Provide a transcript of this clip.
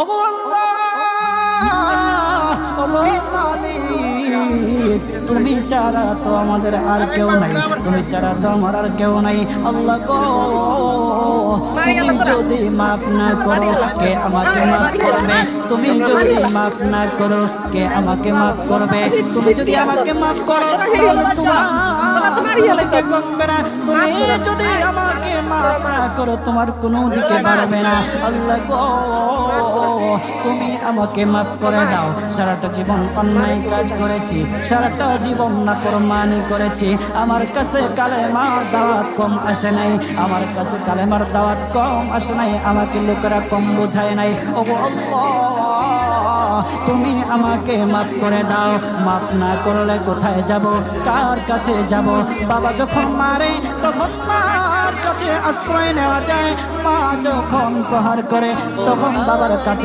ওগো আল্লাহ, ওগো মালিক, তুমি ছাড়া তো আমাদের আর কেউ নাই, তুমি ছাড়া তো আমার আর কেউ নাই। আল্লাহ গো, তুমি যদি মাফ না করো কে আমাকে মাফ করবে? তুমি যদি মাফ না করো কে আমাকে মাফ করবে? তুমি যদি আমাকে মাফ করো তাহলে তোমার কমবে না, তুমি যদি আমাকে মাফ না করো তোমার কোনো দিকে বাড়বে না। আল্লাহ গো, তুমি আমাকে মাফ করে দাও। সারাটা জীবন অন্যায় কাজ করেছি, সারাটা জীবন নাফরমানি করেছি, আমার কাছে কালেমার দাওয়াত কম আসে নাই, আমার কাছে কালেমার দাওয়াত কম আসে নাই, আমাকে লোকেরা কম বোঝায় নাই। ওগো আল্লাহ, তুমি আমাকে মাফ করে দাও। মাফ না করলে কোথায় যাব, কার কাছে যাব? বাবা যখন মারে তখন মার কাছে আশ্রয় নেওয়া যায়, মা যখন প্রহার করে তখন বাবার কাছে